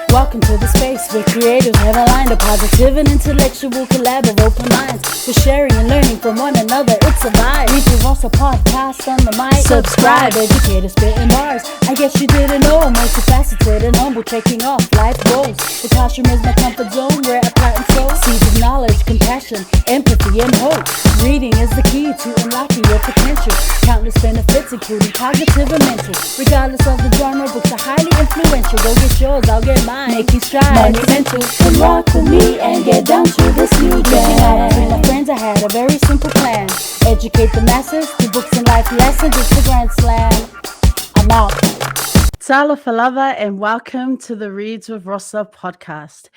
Welcome to the space where creators have aligned a positive and intellectual collab of open minds. For sharing and learning from one another, it's a vibe. ReadswithRosa podcast on the mic. Subscribe, educator spitting bars. I guess you didn't know I'm multifaceted and humble, checking off life goals. The classroom is my comfort zone where I plant and sow seeds of knowledge, compassion, empathy, and hope. Reading is the key to unlocking your potential. Countless benefits, including cognitive and mental. Regardless of the genre, books are highly influential. Go get yours, I'll get mine. Making strides, monumental. Come rock with me and get down to this new jam. Reaching out to my friends, I had a very simple plan. Educate the masses through books and life lessons. It's the grand slam. I'm out. Talo Falava and welcome to the Reads with Rosa podcast.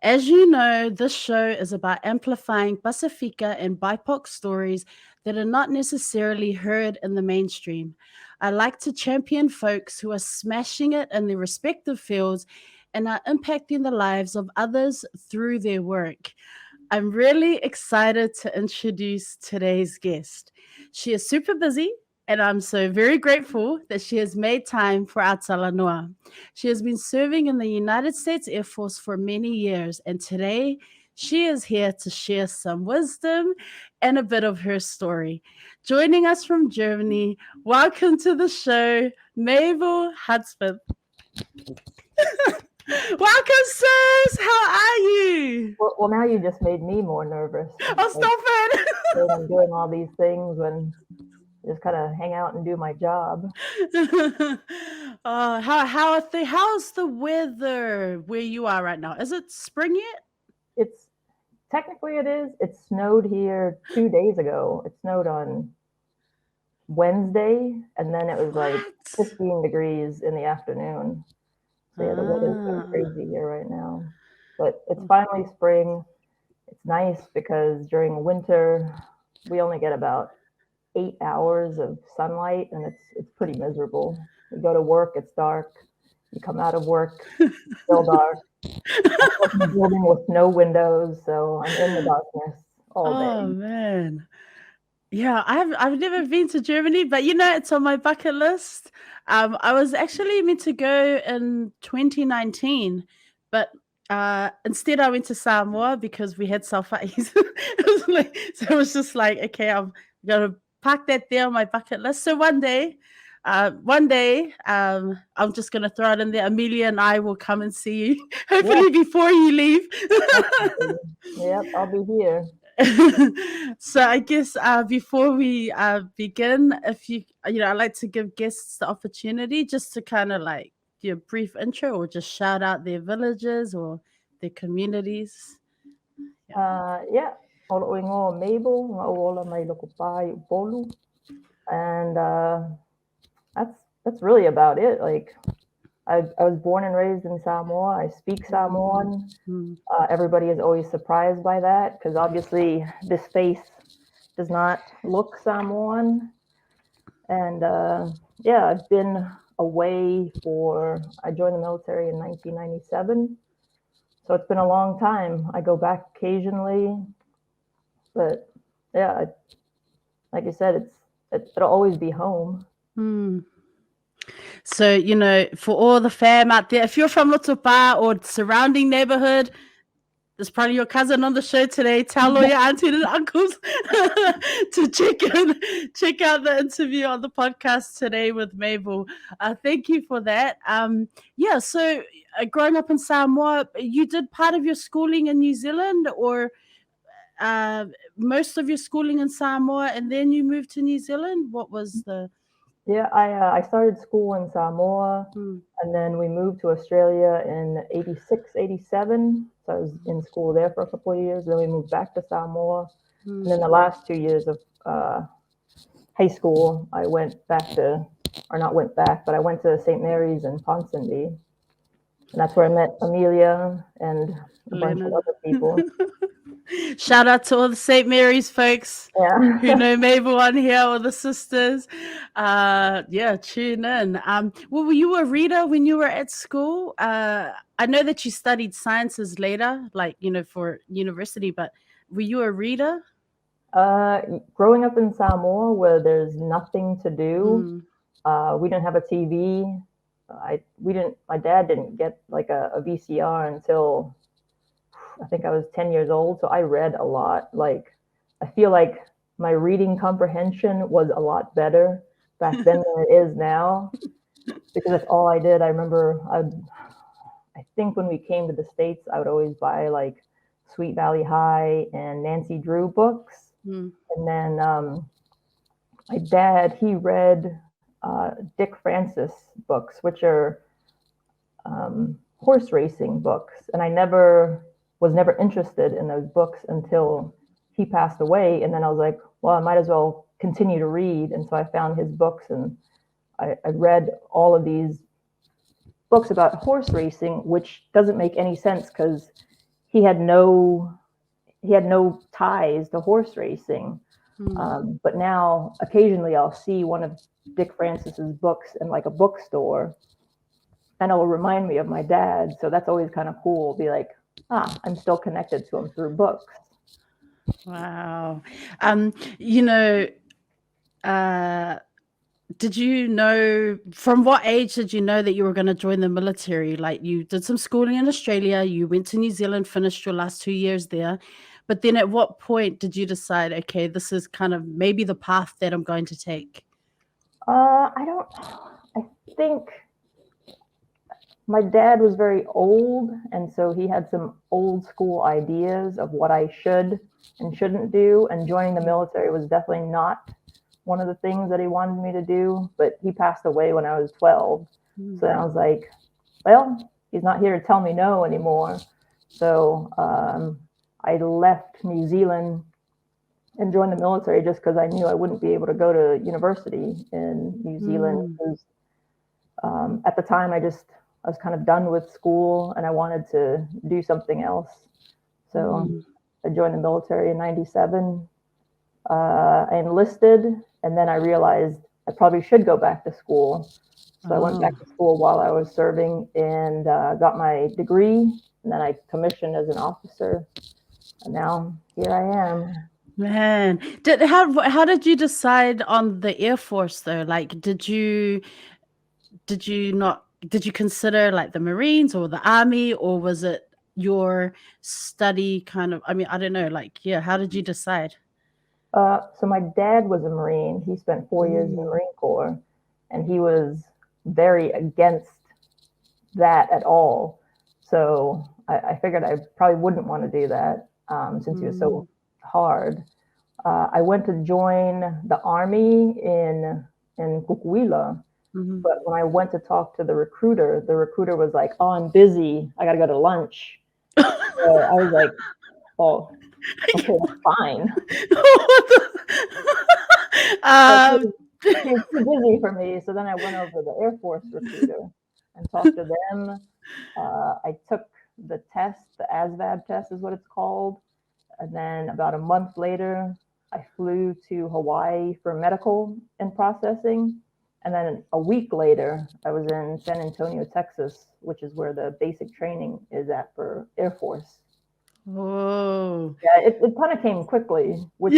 As you know, this show is about amplifying Pasifika and BIPOC stories that are not necessarily heard in the mainstream. I like to champion folks who are smashing it in their respective fields and are impacting the lives of others through their work. I'm really excited to introduce today's guest. She is super busy, and I'm so very grateful that she has made time for our talanoa. She has been serving in the United States Air Force for many years, and today she is here to share some wisdom and a bit of her story. Joining us from Germany, welcome to the show, Mabel Hudspeth. Welcome, sirs. How are you? Well, now you just made me more nervous. Oh, stop it. I'm doing all these things when I just kind of hang out and do my job. How's the weather where you are right now? Is it spring yet? It's technically it is. It snowed here 2 days ago. It snowed on Wednesday, and then it was like 15 degrees in the afternoon. So yeah, the weather's been crazy here right now. But it's finally spring. It's nice because during winter we only get about 8 hours of sunlight, and it's pretty miserable. You go to work, it's dark. You come out of work, it's still dark. I'm in a building with no windows, so I'm in the darkness all day. Oh man. Yeah, I've never been to Germany, but it's on my bucket list. I was actually meant to go in 2019, but instead I went to Samoa because we had sulfites. So it was just like, okay, I'm gonna park that there on my bucket list. So one day, I'm just gonna throw it in there. Amelia and I will come and see you, hopefully before you leave. Yep, I'll be here. So I guess before we begin, if I'd like to give guests the opportunity just to kind of like do a brief intro or just shout out their villages or their communities. Yeah. Oloingo Mabel, Ola mai loko pai polu, and that's really about it. Like I was born and raised in Samoa. I speak Samoan. Everybody is always surprised by that because obviously this face does not look Samoan. And yeah, I've been away I joined the military in 1997. So it's been a long time. I go back occasionally. But yeah, like I said, it'll always be home. So, for all the fam out there, if you're from Lotupa or surrounding neighborhood, there's probably your cousin on the show today. Tell all your aunties and uncles to check out the interview on the podcast today with Mabel. Thank you for that. So growing up in Samoa, you did part of your schooling in New Zealand or most of your schooling in Samoa and then you moved to New Zealand? What was the... Yeah, I started school in Samoa, and then we moved to Australia in 86, 87. So I was in school there for a couple of years. Then we moved back to Samoa. And then the last 2 years of high school, I went to St. Mary's in Ponsonby. And that's where I met Amelia and a bunch of other people. Shout out to all the St. Mary's folks who know Mabel on here, all the sisters. Tune in. Were you a reader when you were at school? I know that you studied sciences later, like, for university, but were you a reader? Growing up in Samoa where there's nothing to do, we didn't have a TV. my dad didn't get like a VCR until I think I was 10 years old. So I read a lot. Like, I feel like my reading comprehension was a lot better back then than it is now because that's all I did. I remember I think when we came to the States, I would always buy like Sweet Valley High and Nancy Drew books. Mm. And then my dad, he read Dick Francis books, which are horse racing books. And I was never interested in those books until he passed away. And then I was like, well, I might as well continue to read. And so I found his books and I read all of these books about horse racing, which doesn't make any sense because he had no ties to horse racing. But now occasionally I'll see one of Dick Francis's books in like a bookstore and it'll remind me of my dad. So that's always kind of cool. Be like, I'm still connected to him through books. Wow. You know, did you know, from what age did you know that you were going to join the military? Like, you did some schooling in Australia, you went to New Zealand, finished your last 2 years there. But then at what point did you decide, okay, this is kind of maybe the path that I'm going to take? I think my dad was very old, and so he had some old school ideas of what I should and shouldn't do. And joining the military was definitely not one of the things that he wanted me to do. But he passed away when I was 12. So then I was like, well, he's not here to tell me no anymore. So I left New Zealand and joined the military just because I knew I wouldn't be able to go to university in New Zealand. Because, at the time, I was kind of done with school and I wanted to do something else. So I joined the military in 97. I enlisted, and then I realized I probably should go back to school. So I went back to school while I was serving and got my degree, and then I commissioned as an officer. And now here I am. Man, how did you decide on the Air Force though? Like, did you consider like the Marines or the Army, or was it your study kind of, I mean, I don't know, like, yeah, how did you decide? So my dad was a Marine. He spent 4 years in the Marine Corps, and he was very against that at all. So I figured I probably wouldn't want to do that since he was so hard. I went to join the Army in Kukuila, but when I went to talk to the recruiter was like, "Oh, I'm busy. I got to go to lunch." So I was like, "Oh, okay, that's fine." He was too busy for me. So then I went over to the Air Force recruiter and talked to them. I took the test, the ASVAB test is what it's called. And then about a month later, I flew to Hawaii for medical and processing. And then a week later, I was in San Antonio, Texas, which is where the basic training is at for Air Force. Whoa. Yeah, it kind of came quickly, which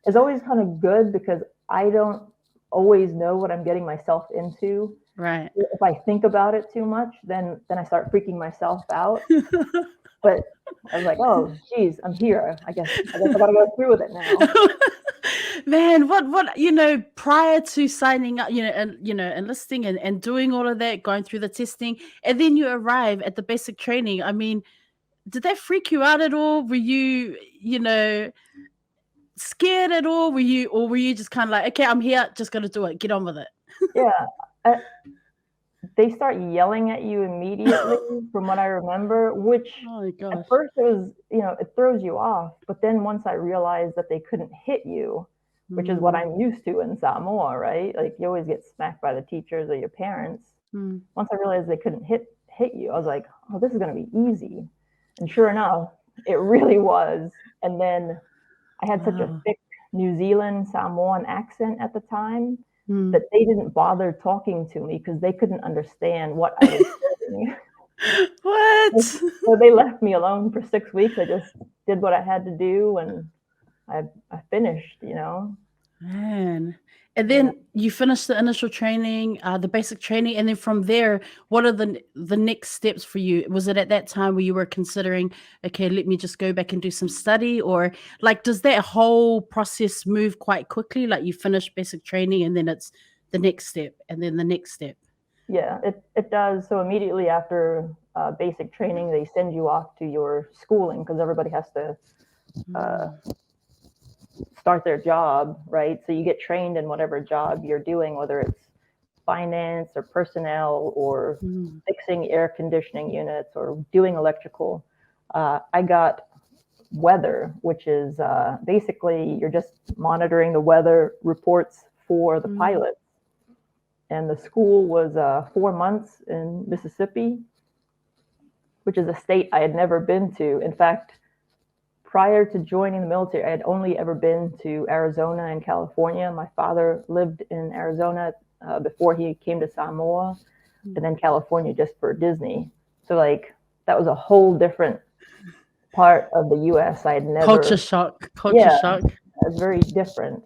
is always kind of good because I don't always know what I'm getting myself into. Right. If I think about it too much, then I start freaking myself out. But I was like, oh, geez, I'm here. I guess I gotta go through with it now. Man, what prior to signing up, enlisting and doing all of that, going through the testing, and then you arrive at the basic training. I mean, did that freak you out at all? Were you, scared at all? Were you just kind of like, okay, I'm here, just gonna do it, get on with it? Yeah. They start yelling at you immediately from what I remember, which at first it was, it throws you off. But then once I realized that they couldn't hit you, which is what I'm used to in Samoa, right? Like you always get smacked by the teachers or your parents. Once I realized they couldn't hit you, I was like, oh, this is going to be easy. And sure enough, it really was. And then I had such a thick New Zealand Samoan accent at the time that they didn't bother talking to me because they couldn't understand what I was saying. What? So they left me alone for 6 weeks. I just did what I had to do, and I finished. Man, And then you finish the initial training, the basic training, and then from there, what are the next steps for you? Was it at that time where you were considering, okay, let me just go back and do some study, or like does that whole process move quite quickly? Like you finish basic training, and then it's the next step, and then the next step. Yeah, it does. So immediately after basic training, they send you off to your schooling because everybody has to start their job, right? So you get trained in whatever job you're doing, whether it's finance or personnel or fixing air conditioning units or doing electrical. I got weather, which is basically you're just monitoring the weather reports for the pilots. And the school was 4 months in Mississippi, which is a state I had never been to. In fact, prior to joining the military, I had only ever been to Arizona and California. My father lived in Arizona before he came to Samoa, and then California just for Disney. So like that was a whole different part of the U.S. I had never. Culture shock. Culture shock. It was very different.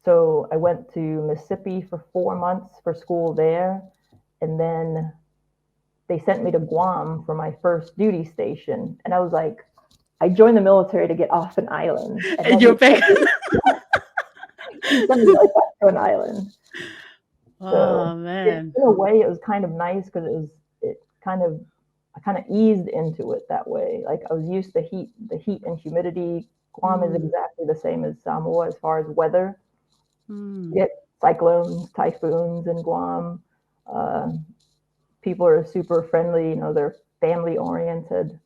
So I went to Mississippi for 4 months for school there, and then they sent me to Guam for my first duty station. And I was like, I joined the military to get off an island. And you're back. Sent me right back to an island. Oh man. In a way, it was kind of nice because I kind of eased into it that way. Like I was used to the heat and humidity. Guam is exactly the same as Samoa as far as weather. You get cyclones, typhoons in Guam. People are super friendly, they're family oriented.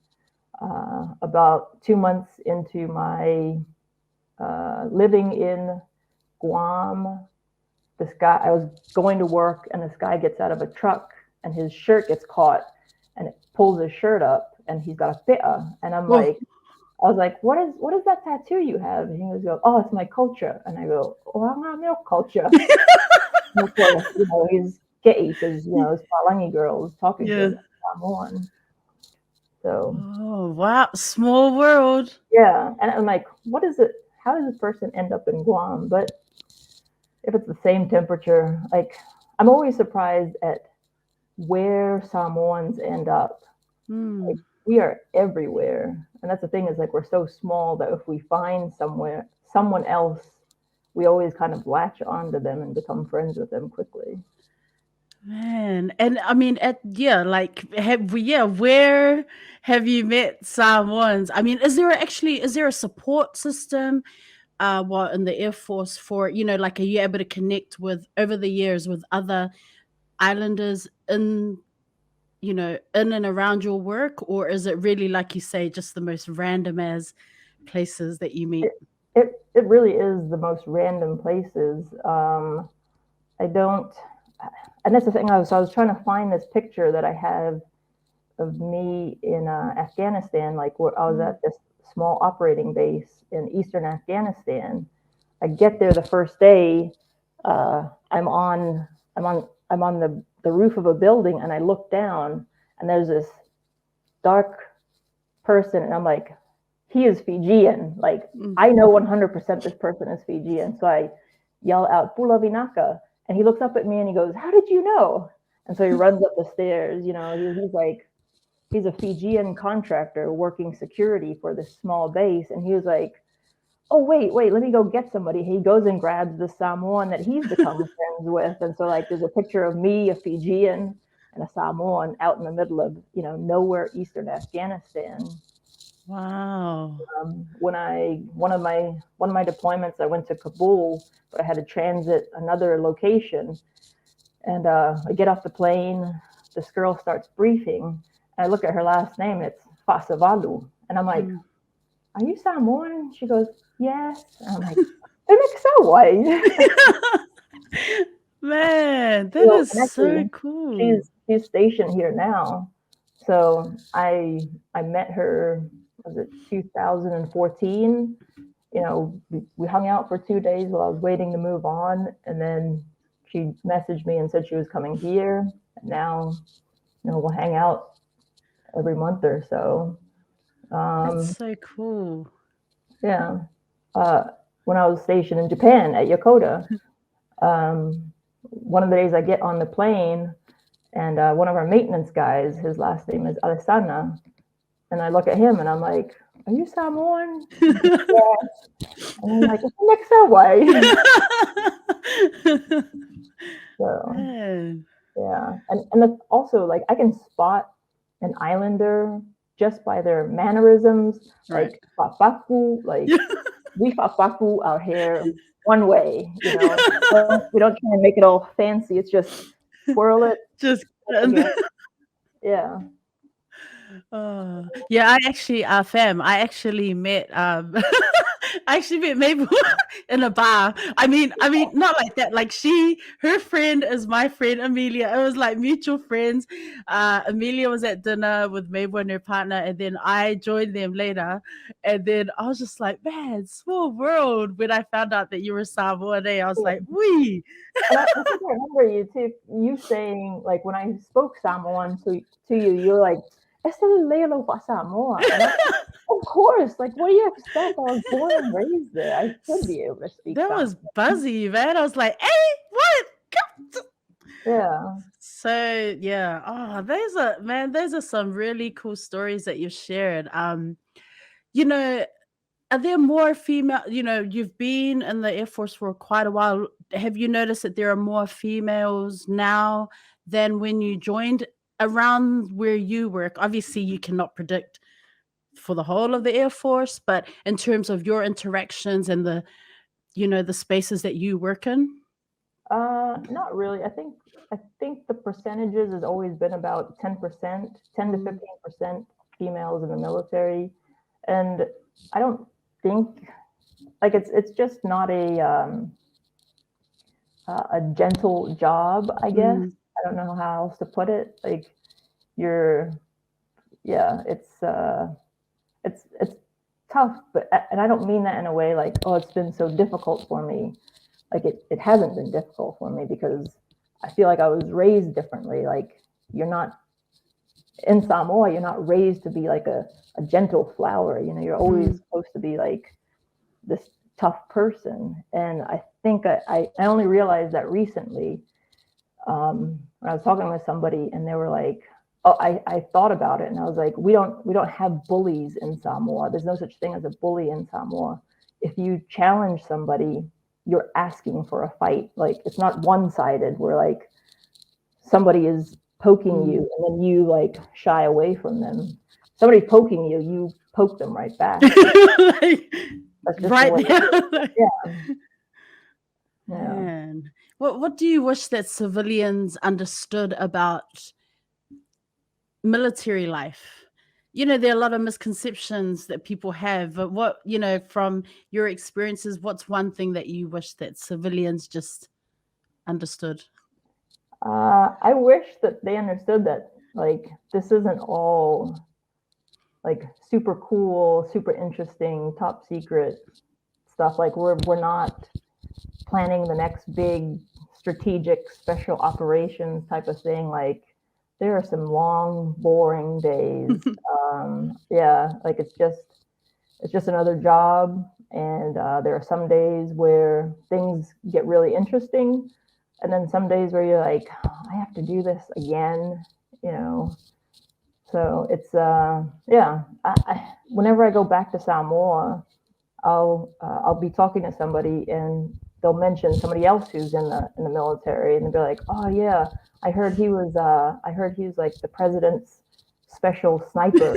About 2 months into my living in Guam, I was going to work and this guy gets out of a truck and his shirt gets caught and it pulls his shirt up and he's got a pi'a. And I was like, what is that tattoo you have? And he goes, oh, it's my culture. And I go, oh, I'm not milk culture. He's gay because it's Palangi girls talking to him Samoan. So oh wow, small world. Yeah, and I'm like, what is it? How does this person end up in Guam? But if it's the same temperature, like I'm always surprised at where Samoans end up. Like, we are everywhere, and that's the thing is like we're so small that if we find someone else, we always kind of latch onto them and become friends with them quickly. Man, and I mean, where have you met Samoans? I mean, is there a support system, while in the Air Force for, like, are you able to connect with over the years with other islanders in and around your work, or is it really, like you say, just the most random as places that you meet? It really is the most random places. I don't, and that's the thing. I was trying to find this picture that I have of me in Afghanistan, like where I was at this small operating base in eastern Afghanistan. I get there the first day. I'm on the roof of a building, and I look down, and there's this dark person, and I'm like, he is Fijian. Like I know 100% this person is Fijian. So I yell out Pula Vinaka, and he looks up at me and he goes, "How did you know?" And so he runs up the stairs. He's like, he's a Fijian contractor working security for this small base, and he was like, oh, wait, let me go get somebody. He goes and grabs the Samoan that he's become friends with. And so like there's a picture of me, a Fijian, and a Samoan out in the middle of, nowhere eastern Afghanistan. Wow. One of my deployments, I went to Kabul, but I had to transit another location. And I get off the plane, this girl starts briefing, and I look at her last name, it's Fasavalu. And I'm like, are you Samoan? She goes, yes. And I'm like, man, that is so cool. She's stationed here now. So I met her, was it 2014? We hung out for 2 days while I was waiting to move on. And then she messaged me and said she was coming here. And now, we'll hang out every month or so. That's so cool. Yeah. when I was stationed in Japan at Yokota. One of the days I get on the plane, and one of our maintenance guys, his last name is Alessana, and I look at him and I'm like, "Are you Samoan?" Yeah. And I'm like, "It's the next subway." So Man. yeah, and that's also like I can spot an islander just by their mannerisms, Right. like fafaku, like we fafaku our hair one way, we don't try and make it all fancy. It's just twirl it Just again. Yeah. yeah, I actually met I actually met Mabel in a bar. I mean not like that. Like her friend is my friend Amelia. It was like mutual friends. Amelia was at dinner with Mabel and her partner, and then I joined them later. And then I was just like, man, small world. When I found out that you were Samoan, I was like, wee. And I think I remember you saying, like, when I spoke Samoan to you, you were like, "Este lelo pa Samoa," and of course, like, what do you expect? I was born and raised there. I should be able to speak That Samoan. was buzzy, man. I was like, hey, what? Yeah. So yeah, those are some really cool stories that you've shared. You know, are there more female? You've been in the Air Force for quite a while. Have you noticed that there are more females now than when you joined around where you work? Obviously, you cannot predict for the whole of the Air Force, but in terms of your interactions and the spaces that you work in. Not really. I think the percentages has always been about 10%, 10 to Mm, 15% females in the military, and I don't think like it's just not a gentle job, I guess. mm, I don't know how else to put it. Like you're, yeah, it's tough, but and I don't mean that in a way like, oh, it's been so difficult for me. Like it hasn't been difficult for me because I feel like I was raised differently. Like you're not in Samoa, you're not raised to be like a gentle flower. You're always mm. supposed to be like this tough person. And I think I only realized that recently when I was talking with somebody and they were like, oh, I thought about it and I was like, we don't have bullies in Samoa. There's no such thing as a bully in Samoa. If you challenge somebody, you're asking for a fight. Like it's not one-sided where like somebody is poking Mm. you and then you like shy away from them. Somebody poking you, you poke them right back. Like, That's just the right way it is. there. Yeah. Yeah. Man, what do you wish that civilians understood about military life? There are a lot of misconceptions that people have, but from your experiences, what's one thing that you wish that civilians just understood? I wish that they understood that like this isn't all like super cool, super interesting, top secret stuff. Like we're not planning the next big strategic special operations type of thing. Like there are some long, boring days. Yeah, like it's just another job, and there are some days where things get really interesting, and then some days where you're like, I have to do this again, you know. So it's yeah. Whenever I go back to Samoa, I'll be talking to somebody and they'll mention somebody else who's in the military and they'll be like, oh yeah, I heard he was like the president's special sniper.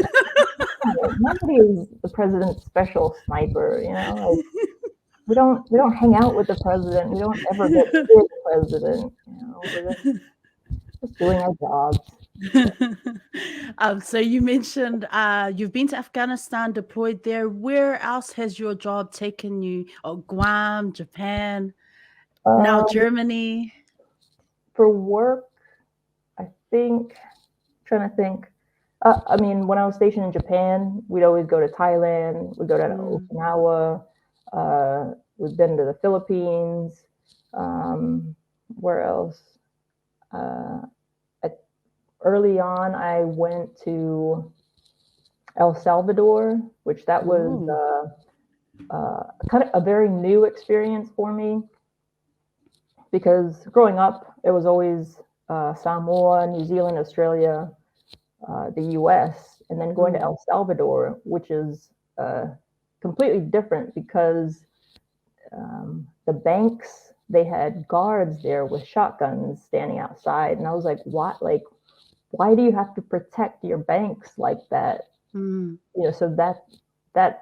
Nobody is the president's special sniper, like we don't hang out with the president. We don't ever get near the president. We're just doing our jobs. So you mentioned you've been to Afghanistan, deployed there. Where else has your job taken you? Oh, Guam, Japan, now Um, Germany. for work, I think trying to think. I mean, when I was stationed in Japan, we'd always go to Thailand. We'd go to Mm, Okinawa. We've been to the Philippines. Where else? Uh, Early on, I went to El Salvador, which that was ooh. kind of a very new experience for me, because growing up, it was always Samoa, New Zealand, Australia, the US, and then going to El Salvador, which is completely different because the banks, they had guards there with shotguns standing outside. And I was like, what? Like, why do you have to protect your banks like that? So that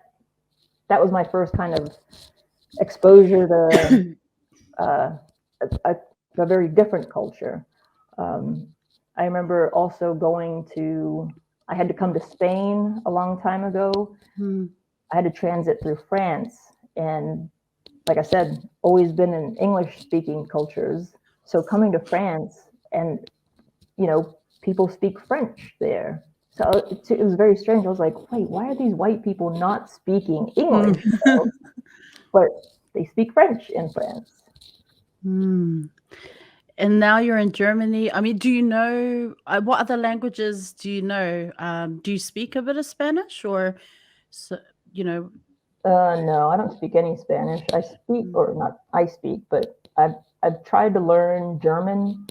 was my first kind of exposure to a very different culture. I remember also I had to come to Spain a long time ago. I had to transit through France. And like I said, always been in English speaking cultures. So coming to France, and, people speak French there. So it was very strange. I was like, wait, why are these white people not speaking English? But they speak French in France. And now you're in Germany. I mean, do you know what other languages do you know? Do you speak a bit of Spanish, or you know? No, I don't speak any Spanish. I speak, or not I speak, but I've tried to learn German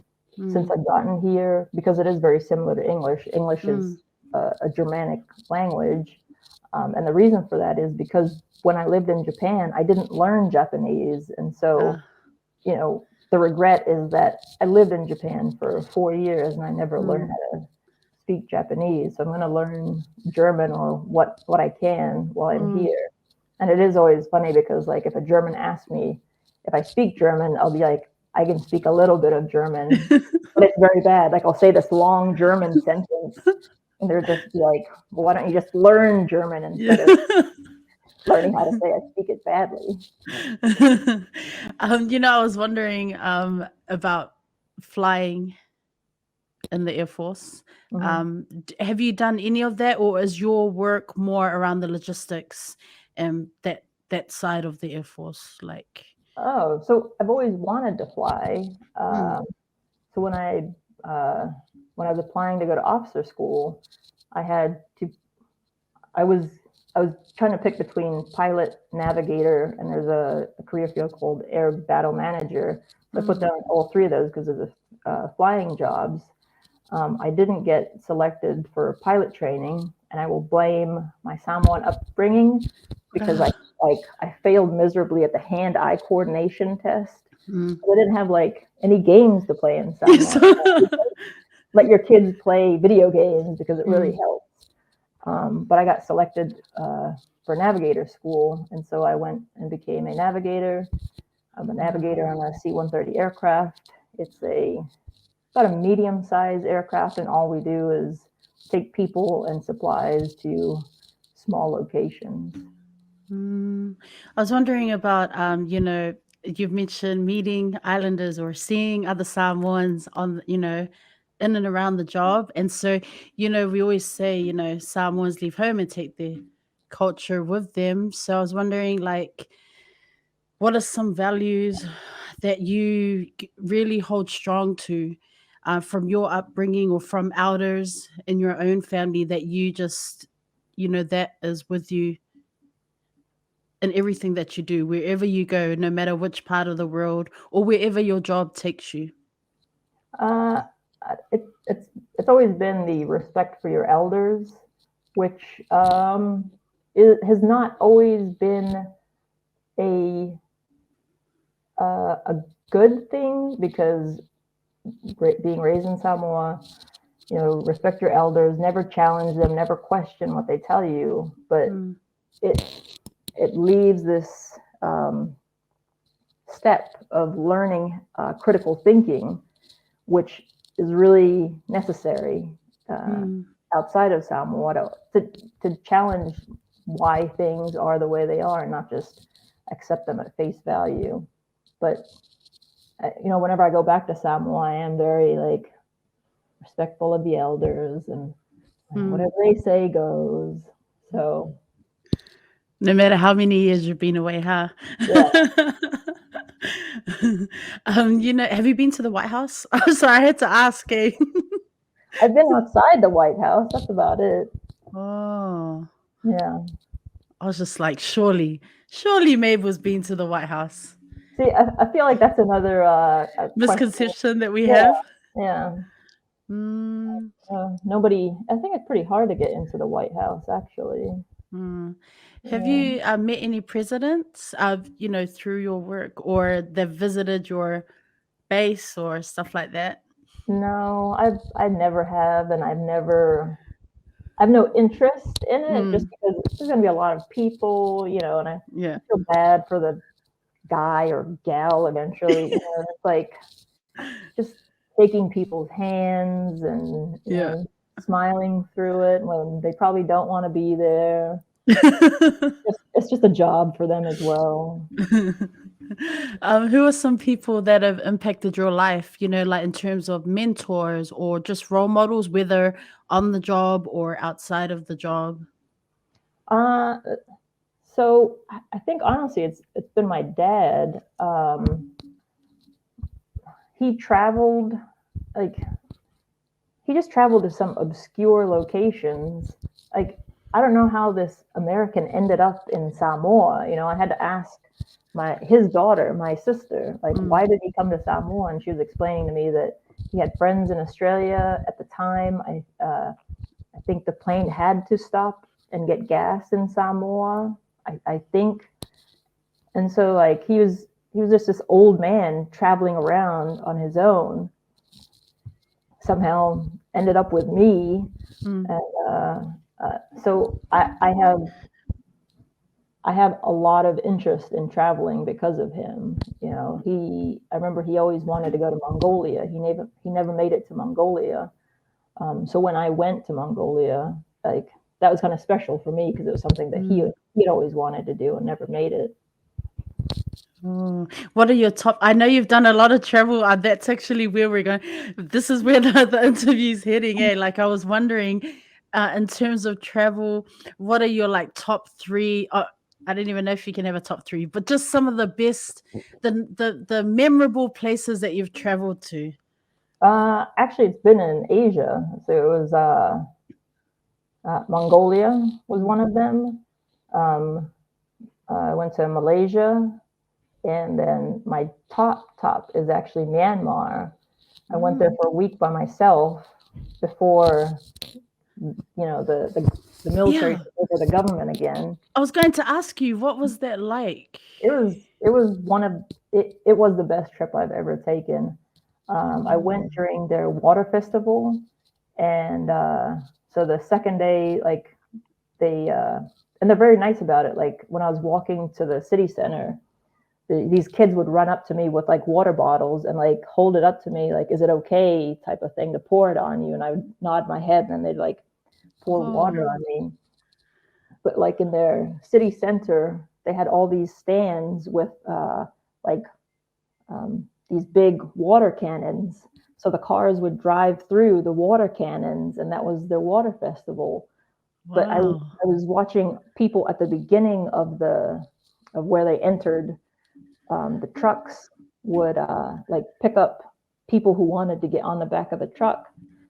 since I've gotten here, because it is very similar to English. English is a Germanic language. And the reason for that is because when I lived in Japan, I didn't learn Japanese. And so, the regret is that I lived in Japan for 4 years and I never learned how to speak Japanese. So I'm going to learn German, or what I can while I'm here. And it is always funny because, like, if a German asks me if I speak German, I'll be like, I can speak a little bit of German, but it's very bad. Like, I'll say this long German sentence, and they're just like, well, why don't you just learn German instead of learning how to say I speak it badly? I was wondering about flying in the Air Force. Have you done any of that, or is your work more around the logistics and that side of the Air Force? Like, Oh, so I've always wanted to fly. So when I was applying to go to officer school, I was trying to pick between pilot, navigator, and there's a career field called air battle manager. So I put down all three of those because of the flying jobs. I didn't get selected for pilot training, and I will blame my Samoan upbringing, because I failed miserably at the hand-eye coordination test. I didn't have any games to play in Samoa. Let your kids play video games because it really helps. But I got selected for navigator school, and so I went and became a navigator. I'm a navigator on a C-130 aircraft. It's about a medium-sized aircraft, and all we do is take people and supplies to small locations. I was wondering about, you've mentioned meeting islanders or seeing other Samoans on, in and around the job. And so, we always say, Samoans leave home and take their culture with them. So I was wondering, like, what are some values that you really hold strong to from your upbringing or from elders in your own family that you just, that is with you in everything that you do, wherever you go, no matter which part of the world or wherever your job takes you? It's always been the respect for your elders, which has not always been a good thing, because being raised in Samoa, respect your elders, never challenge them, never question what they tell you. But it leaves this step of learning critical thinking, which is really necessary outside of Samoa to challenge why things are the way they are, and not just accept them at face value. But whenever I go back to Samoa, I am very respectful of the elders, and whatever they say goes. So no matter how many years you've been away, huh? Yeah. Have you been to the White House? I'm sorry, I had to ask. I've been outside the White House. That's about it. Oh, Yeah. I was just like, surely Surely Mabel's been to the White House. See, I feel like that's another question. Misconception that we Yeah, have. yeah. Mm, Nobody. I think it's pretty hard to get into the White House, actually. mm. Have Yeah. you met any presidents, through your work, or they've visited your base or stuff like that? No, I never have, and I've no interest in it just Mm, because there's going to be a lot of people, and I yeah. feel bad for the guy or gal eventually. It's like just taking people's hands and Yeah. smiling through it when they probably don't want to be there. It's just a job for them as well. Who are some people that have impacted your life, like in terms of mentors or just role models, whether on the job or outside of the job? Uh, so I think honestly, it's been my dad. He traveled like he just traveled to some obscure locations. Like I don't know how this American ended up in Samoa. I had to ask his daughter, my sister, like Mm, why did he come to Samoa? And she was explaining to me that he had friends in Australia at the time. I think the plane had to stop and get gas in Samoa. I think, and so like he was just this old man traveling around on his own. Somehow ended up with me, mm, and so I have a lot of interest in traveling because of him. I remember he always wanted to go to Mongolia. He never made it to Mongolia. So when I went to Mongolia, like that was kind of special for me because it was something that mm. he'd always wanted to do and never made it. Oh, what are your top? I know you've done a lot of travel. That's actually where we're going. This is where the interview's heading. Like I was wondering, in terms of travel, what are your like top three? I don't even know if you can have a top three, but just some of the best, the memorable places that you've traveled to. Actually, it's been in Asia. So it was Mongolia was Mm, one of them. Um, I went to Malaysia, and then my top is actually Myanmar. I went there mm. for a week by myself before the military Yeah, took over the government again. I was going to ask you, what was that like? It was the best trip I've ever taken. I went Mm, during their water festival, and so the second day, like they and they're very nice about it. Like when I was walking to the city center, these kids would run up to me with like water bottles and like hold it up to me, like, is it okay, type of thing, to pour it on you, and I would nod my head, and then they'd like pour water oh, on me. But like in their city center, they had all these stands with like these big water cannons. So the cars would drive through the water cannons, and that was their water festival. But I wow. was watching people at the beginning of where they entered. The trucks would like pick up people who wanted to get on the back of the truck.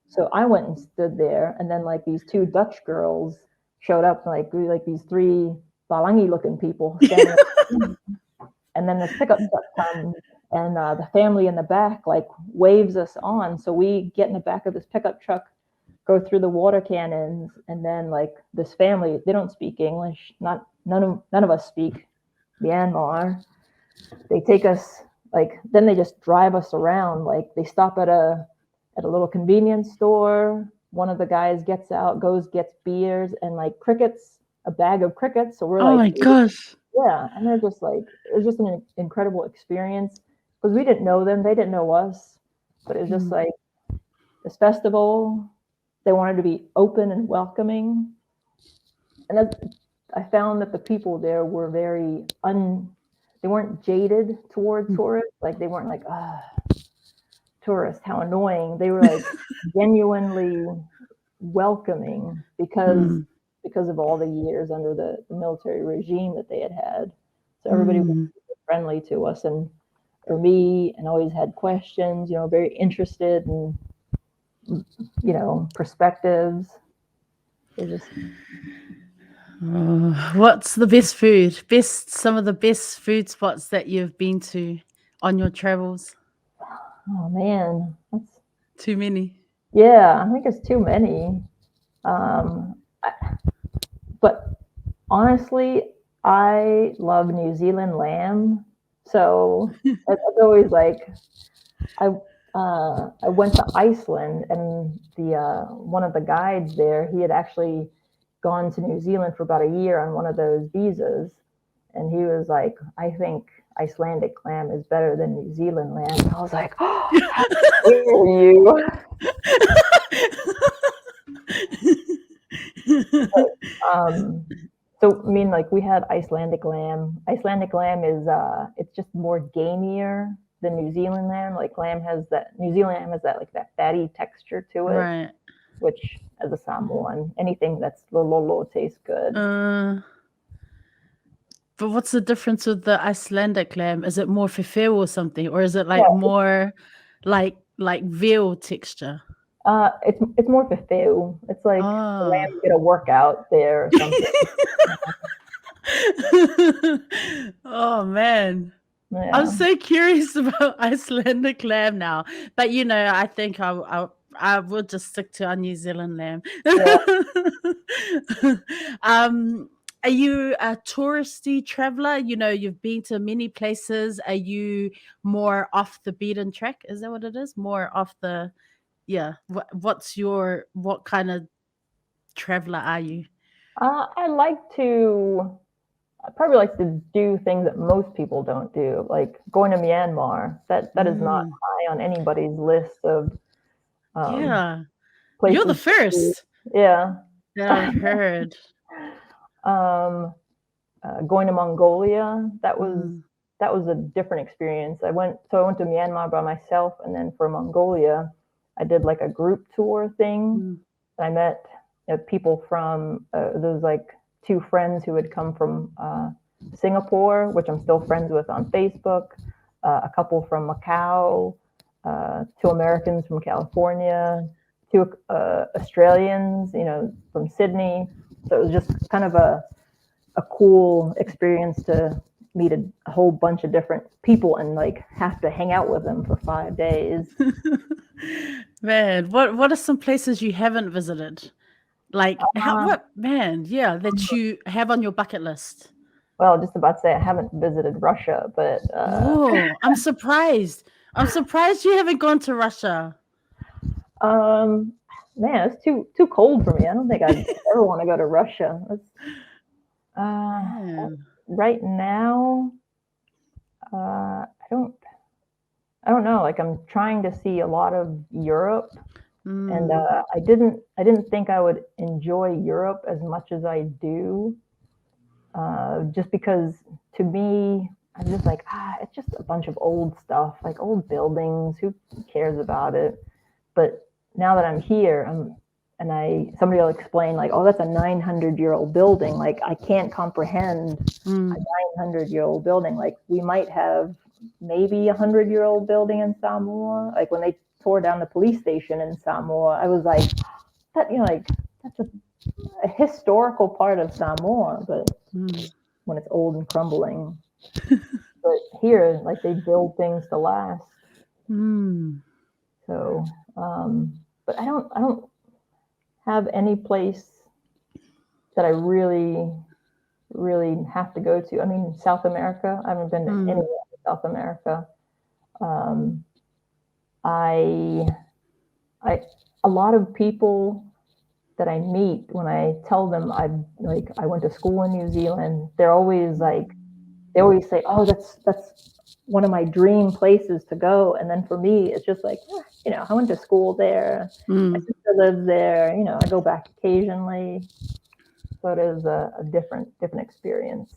So I went and stood there, and then like these two Dutch girls showed up, like these three Balangi looking people standing up. And then this pickup truck comes, and the family in the back like waves us on. So we get in the back of this pickup truck, go through the water cannons, and then like this family, they don't speak English. None of us speak Myanmar. They take us, like, then they just drive us around. Like they stop at a little convenience store. One of the guys gets out, goes, gets beers and like crickets, a bag of crickets. So we're Oh like, my gosh. yeah. And they're just like, it was just an incredible experience because we didn't know them, they didn't know us, but it was just Mm, like this festival. They wanted to be open and welcoming, and I found that the people there were very they weren't jaded toward mm, tourists. Like they weren't like, tourists, how annoying. They were like genuinely welcoming because mm, of all the years under the military regime that they had. So everybody was mm. friendly to us and or me, and always had questions. Very interested in perspectives. It just What's the best food? Some of the best food spots that you've been to on your travels? Oh man, Too many. yeah, I think it's too many. Um, but honestly, I love New Zealand lamb. So it's always like I I went to Iceland, and the one of the guides there, he had actually gone to New Zealand for about a year on one of those visas, and he was like, "I think Icelandic lamb is better than New Zealand lamb." And I was like, "Oh, how dare you!" Um, so I mean, like we had Icelandic lamb. Icelandic lamb is it's just more gamier than New Zealand lamb. Like lamb has that New Zealand lamb has that like that fatty texture to it, Right. which as a Samoan, anything that's lololo tastes good. Uh, but what's the difference with the Icelandic lamb? Is it more fefeu or something, or is it like Yeah, more like veal texture? it's more fefeu. It's like the Oh. lamb get a workout there or something. Oh man. I'm Yeah. so curious about Icelandic lamb now. But I think I will just stick to our New Zealand lamb. Yeah. um are you a touristy traveler? You've been to many places. Are you more off the beaten track? Is that what it is? More off the yeah. What kind of traveler are you? I like to. I probably like to do things that most people don't do, like going to Myanmar. That is not Mm, high on anybody's list of um, yeah. You're the places to see. first Yeah. that I've heard. um, Going to Mongolia, Mm, that was a different experience. I went to Myanmar by myself, and then for Mongolia, I did like a group tour thing. mm, And I met people from those like two friends who had come from Singapore, which I'm still friends with on Facebook. A couple from Macau, two Americans from California, two Australians, from Sydney. So it was just kind of a cool experience to meet a whole bunch of different people and like have to hang out with them for 5 days. Man, what are some places you haven't visited? Like Uh, yeah, that you have on your bucket list? well, just about to say I haven't visited Russia, but Oh, I'm surprised. I'm surprised you haven't gone to Russia. um, man, it's too cold for me. I don't think I'd ever want to go to Russia. Uh, Man. right now, I don't know. Like I'm trying to see a lot of Europe, and Mm, I didn't think I would enjoy Europe as much as I do, just because to me, I'm just like, it's just a bunch of old stuff, like old buildings. Who cares about it? But now that I'm here, and somebody will explain like, oh, that's a 900-year-old building. Like I can't comprehend a mm. 900-year-old building. Like we might have maybe 100-year-old building in Samoa. Like when they tore down the police station in Samoa, I was like, like that's a historical part of Samoa, but Mm. when it's old and crumbling. But here, like they build things to last. Mm. So, but I don't have any place that I really, really have to go to. I mean, South America. I haven't been to Mm. anywhere in South America. Um, I, I, a lot of people that I meet when I tell them I went to school in New Zealand, they're always like, they always say, "Oh, that's one of my dream places to go." And then for me, it's just like, I went to school there. My Mm. sister lives there. I go back occasionally. So it is a different experience.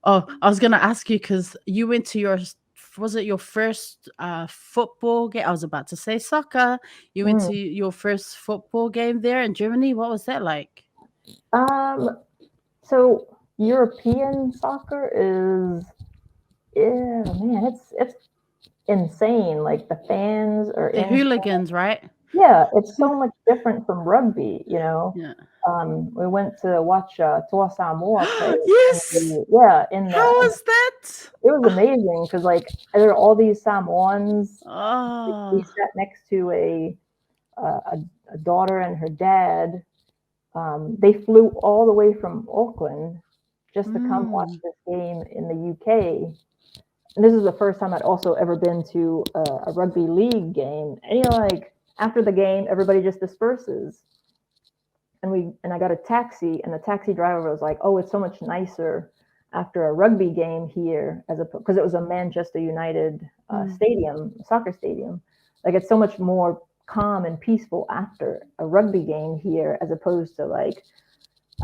Oh, I was gonna ask you because you went to was it your first football game? I was about to say soccer. You went Mm. to your first football game there in Germany. What was that like? Um, so European soccer is, yeah, man, it's insane. Like the fans are The insane. hooligans, right? Yeah, it's so much different from rugby. Yeah. We went to watch Toa Samoa play. Yes. In How the was that? it was amazing because like there are all these Samoans. We Oh. sat next to a daughter and her dad. They flew all the way from Auckland just to come watch this game in the UK. And this is the first time I'd also ever been to a rugby league game. And like after the game, everybody just disperses. And I got a taxi, and the taxi driver was like, "Oh, it's so much nicer after a rugby game here, as because it was a Manchester United stadium, soccer stadium. Like it's so much more calm and peaceful after a rugby game here, as opposed to like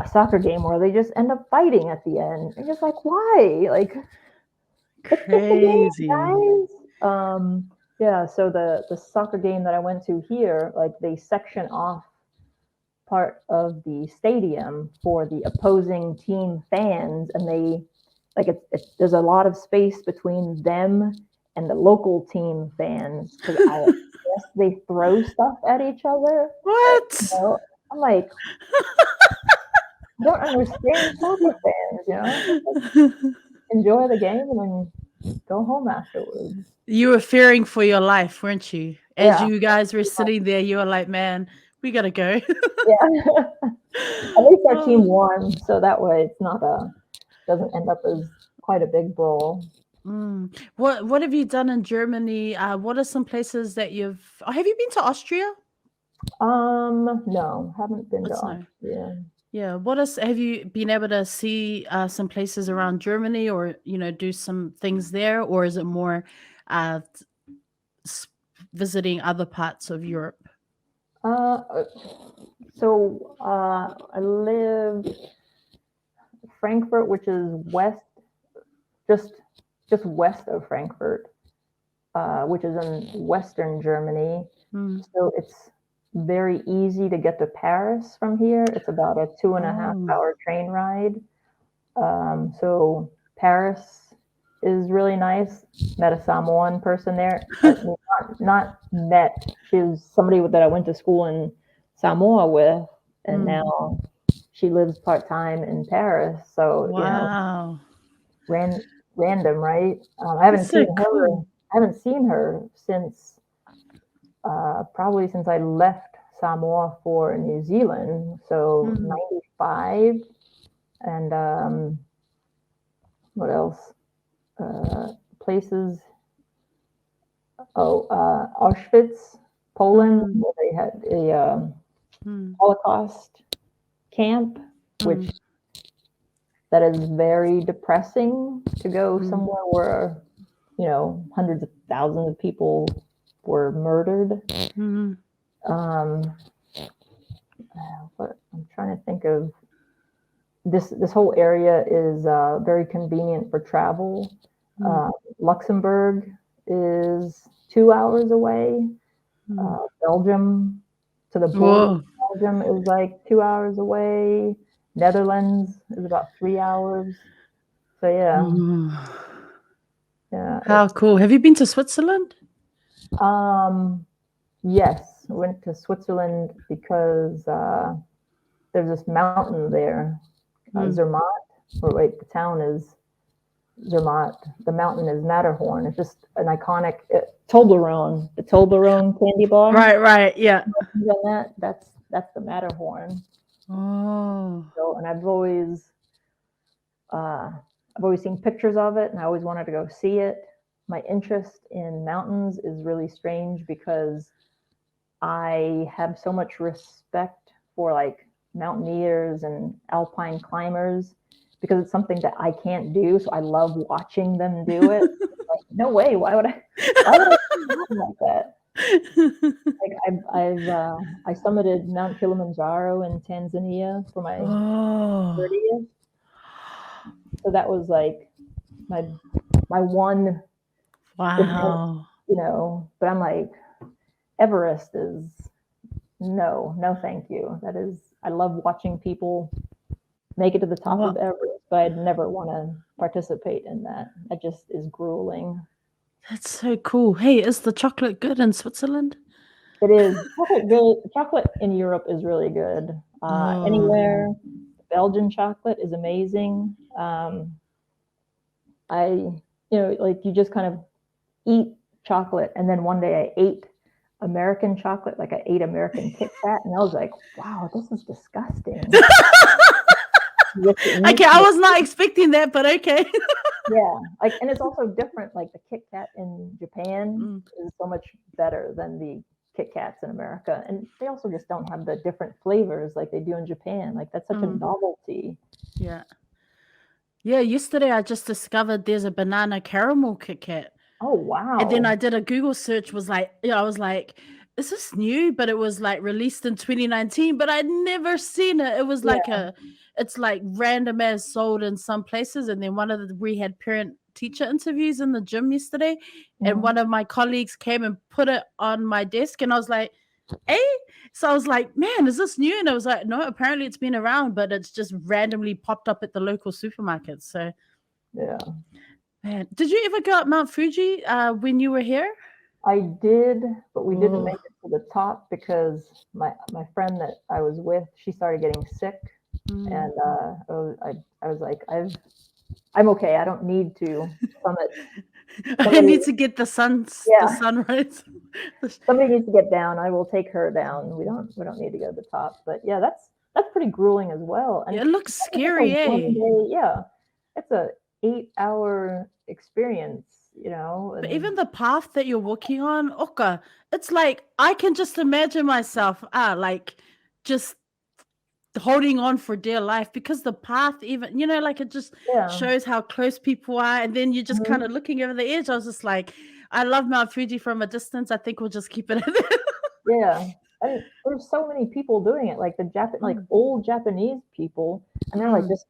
a soccer game where they just end up fighting at the end. And just like, why? Like, Crazy. guys. Yeah. So the soccer game that I went to here, like they section off part of the stadium for the opposing team fans, and they like there's a lot of space between them and the local team fans because I guess they throw stuff at each other. What? You know, I'm like, I don't understand soccer fans. You know, enjoy the game and then go home afterwards. You were fearing for your life, weren't you? As Yeah, you guys were sitting there, you were like, man, we got to go. yeah. At least our team Oh. won, so that way it's not doesn't end up as quite a big brawl. What have you done in Germany? What are some places that have you been to Austria? No, haven't been to What's no? Austria. Yeah. Have you been able to see some places around Germany, or do some things there, or is it more uh, visiting other parts of Europe? So I live Frankfurt, which is just west of Frankfurt, which is in Western Germany. So it's very easy to get to Paris from here. It's about a 2.5 hour train ride. So Paris is really nice. Met a Samoan person there. Not met. She was somebody that I went to school in Samoa with, and now she lives part-time in Paris. So wow, random, right? I haven't seen her. I haven't seen her since probably since I left Samoa for New Zealand. So 95, and what else? Places. Auschwitz, Poland, where they had a Holocaust camp, which that is very depressing to go somewhere where hundreds of thousands of people were murdered. What I'm trying to think of. This whole area is very convenient for travel. Luxembourg is 2 hours away. Belgium, to the border of Belgium, is like 2 hours away. Netherlands is about 3 hours. So yeah. How cool! Have you been to Switzerland? Yes, I went to Switzerland because there's this mountain there, Zermatt. Or wait, the town is Zermatt. The mountain is Matterhorn. It's just an iconic Toblerone, the Toblerone candy bar. Right, yeah. That's the Matterhorn. Oh. So, and I've always seen pictures of it, and I always wanted to go see it. My interest in mountains is really strange because I have so much respect for like mountaineers and alpine climbers, because it's something that I can't do. So I love watching them do it. Like, no way. Why would I do like that? Like I summited Mount Kilimanjaro in Tanzania for my 30th. So that was like my one. Wow. But I'm like, Everest is no, thank you. I love watching people make it to the top of Everest, but I'd never want to participate in that. That just is grueling. That's so cool. Hey, is the chocolate good in Switzerland? It is. Chocolate in Europe is really good. Anywhere. Belgian chocolate is amazing. Like you just kind of eat chocolate, and then one day I ate American chocolate, like I ate American Kit Kat, and I was like, wow, this is disgusting. Okay, I was not expecting that, but okay. Yeah, like, and it's also different. Like the Kit Kat in Japan is so much better than the Kit Kats in America, and they also just don't have the different flavors like they do in Japan. Like that's such a novelty. Yeah. Yeah, yesterday I just discovered there's a banana caramel Kit Kat. Oh wow! And then I did a Google search. I was like, is this new? But it was like released in 2019, but I'd never seen it. It was like it's like random as sold in some places. And then we had parent teacher interviews in the gym yesterday, and one of my colleagues came and put it on my desk, and I was like, hey. So I was like, man, is this new? And I was like, no, apparently it's been around, but it's just randomly popped up at the local supermarket. So yeah. Man, did you ever go up Mount Fuji when you were here? I did, but we didn't make it to the top because my friend that I was with, she started getting sick, and I was like, I'm okay. I don't need to summit. I need to get the sunrise. Somebody needs to get down. I will take her down. We don't need to go to the top. But yeah, that's pretty grueling as well. And it looks scary, yeah, it's a 8-hour experience, But even the path that you're walking on, Oka, it's like I can just imagine myself like just holding on for dear life, because the path, even like it just shows how close people are, and then you're just kind of looking over the edge. I was just like, I love Mount Fuji from a distance. I think we'll just keep it at that. Yeah. And there's so many people doing it, like like old Japanese people, and they're like just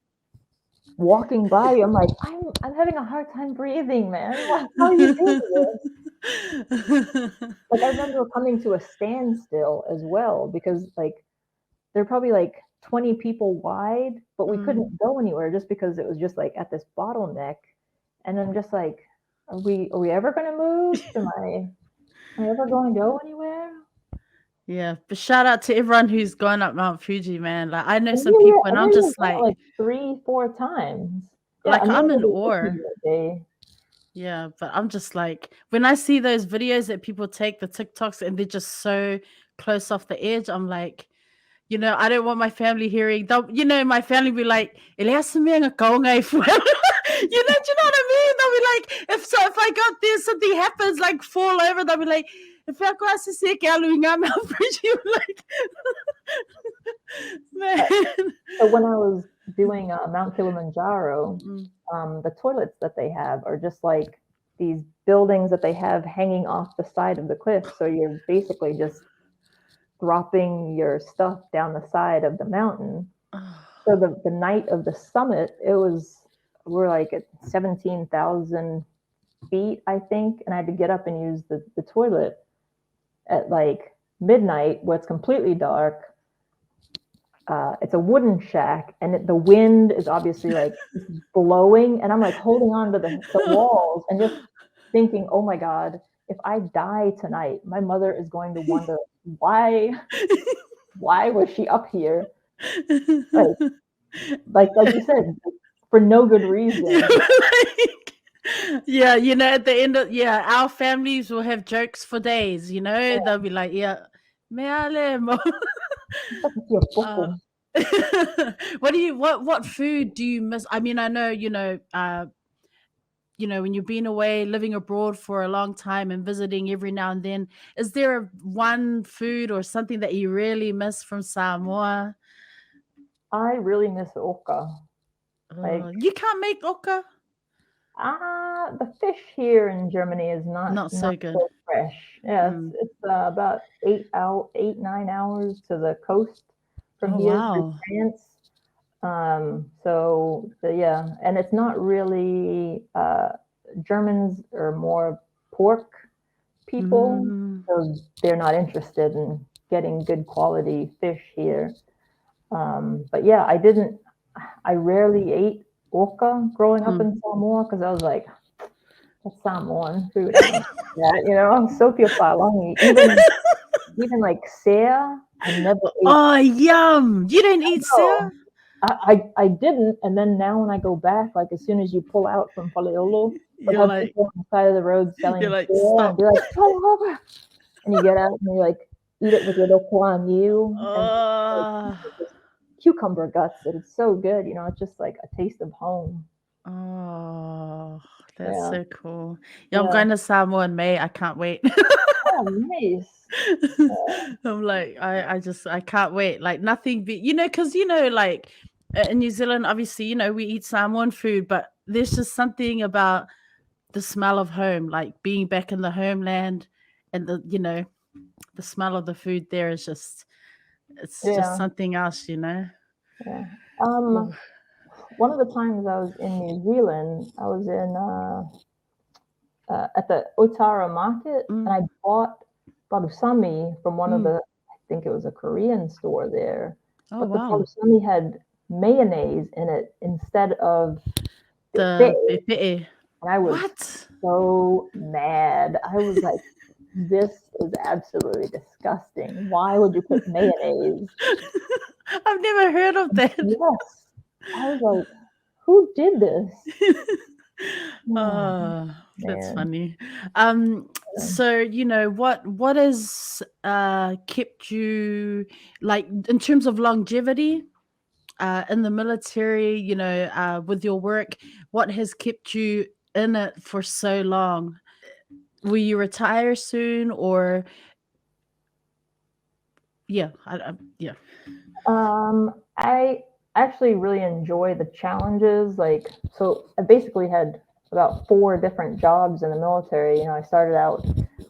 walking by you. I'm like, I'm having a hard time breathing, man. How are you doing this? Like I remember coming to a standstill as well, because like they're probably like 20 people wide, but we couldn't go anywhere just because it was just like at this bottleneck. And I'm just like, are we ever gonna move? Am I ever going to go anywhere? Yeah, but shout out to everyone who's gone up Mount Fuji, man. Like I know some people, and I'm just like 3-4 times. Like I'm in awe. Yeah, but I'm just like, when I see those videos that people take, the TikToks, and they're just so close off the edge, I'm like, I don't want my family hearing. My family be like, do you know what I mean? They'll be like, if I got there, something happens, like fall over, they'll be like, if I go to see Mount Fuji, like, man. So when I was doing Mount Kilimanjaro, the toilets that they have are just like these buildings that they have hanging off the side of the cliff. So you're basically just dropping your stuff down the side of the mountain. So the night of the summit, we're like at 17,000 feet, I think, and I had to get up and use the toilet at like midnight where it's completely dark. It's a wooden shack, and the wind is obviously like blowing, and I'm like holding on to the walls and just thinking, oh my God, if I die tonight, my mother is going to wonder why was she up here? Like you said, for no good reason. Yeah, at the end of our families will have jokes for days, they'll be like, me alemo. What food do you miss? I mean, I know, when you've been away living abroad for a long time and visiting every now and then, is there one food or something that you really miss from Samoa? I really miss oka. You can't make oka? The fish here in Germany is not so good. So fresh. Yeah, it's about 8-9 hours to the coast from here through France. So and it's not really Germans are more pork people, so they're not interested in getting good quality fish here. But yeah, I rarely ate oka growing up in Samoa, because I was like, that's Samoan food. I'm so palangi. Even like sea, I never ate. Oh, yum! You don't eat seal? I didn't, and then now when I go back, like as soon as you pull out from Paleolo, they'll You're have like, people on the side of the road selling seal, and stop. be like, "Talanoa," and you get out and you like eat it with your little kuan you, and like Oh, just cucumber guts, and it's so good. It's just like a taste of home. oh, that's Yeah, so cool. Yeah, I'm yeah. going to Samoa in May. I can't wait. Oh, nice. I'm like, I can't wait. Like nothing because like in New Zealand, obviously, we eat Samoan food, but there's just something about the smell of home, like being back in the homeland, and the smell of the food there is it's just Yeah, something else. yeah. Ooh. One of the times I was in New Zealand, I was in at the Otara market, and Mm, I bought barusami from one of mm. the, I think it was a Korean store there, Oh but the wow, barusami had mayonnaise in it instead of the fish, bepe. and I was What? so mad. I was like, this is absolutely disgusting. Why would you put mayonnaise? I've never heard of that. Yes. I was like, who did this? Oh, Oh, that's man. funny. Yeah. So what has kept you, like, in terms of longevity in the military, with your work, what has kept you in it for so long? Will you retire soon, or yeah, yeah. I actually really enjoy the challenges. Like, so I basically had about 4 different jobs in the military. I started out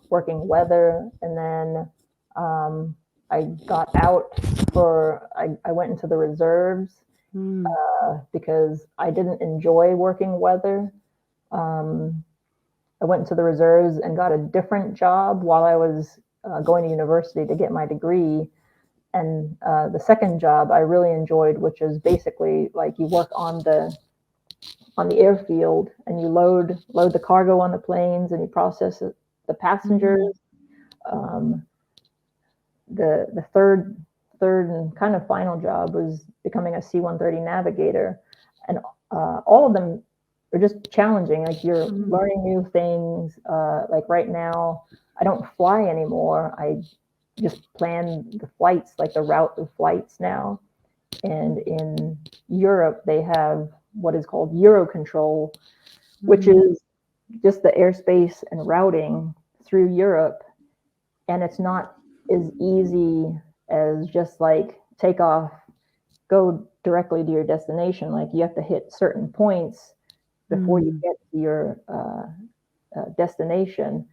working weather, and then I got out I went into the reserves Mm, because I didn't enjoy working weather. Um, I went into the reserves and got a different job while I was going to university to get my degree. And the second job I really enjoyed, which is basically like you work on the airfield and you load the cargo on the planes and you process the mm, passengers. Um, the third and kind of final job was becoming a C-130 navigator, and all of them are just challenging. Like you're mm, learning new things. Like right now, I don't fly anymore. I just plan the flights, like the route of flights now. And in Europe, they have what is called Eurocontrol, which mm, is just the airspace and routing through Europe. And it's not as easy as just like take off, go directly to your destination. Like you have to hit certain points before you mm, get to your destination.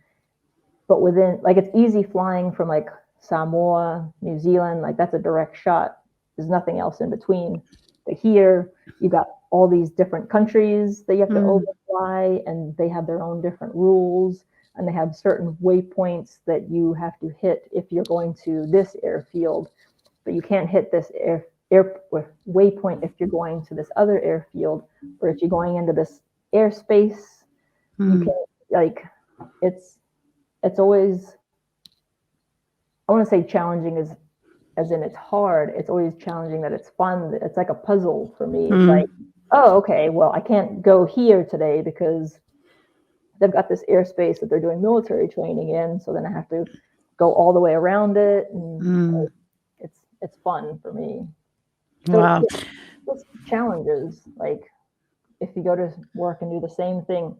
But within, like, it's easy flying from like Samoa, New Zealand, like that's a direct shot. There's nothing else in between. But here, you got all these different countries that you have to mm, overfly, and they have their own different rules, and they have certain waypoints that you have to hit if you're going to this airfield. But you can't hit this air waypoint if you're going to this other airfield, or if you're going into this airspace. You mm, can, like, it's it's always, I want to say challenging as in it's hard. It's always challenging that it's fun. It's like a puzzle for me. It's like, mm. oh, okay, well, I can't go here today because they've got this airspace that they're doing military training in. So then I have to go all the way around it, and Mm. it's fun for me. So Wow. yeah, just challenges. Like if you go to work and do the same thing,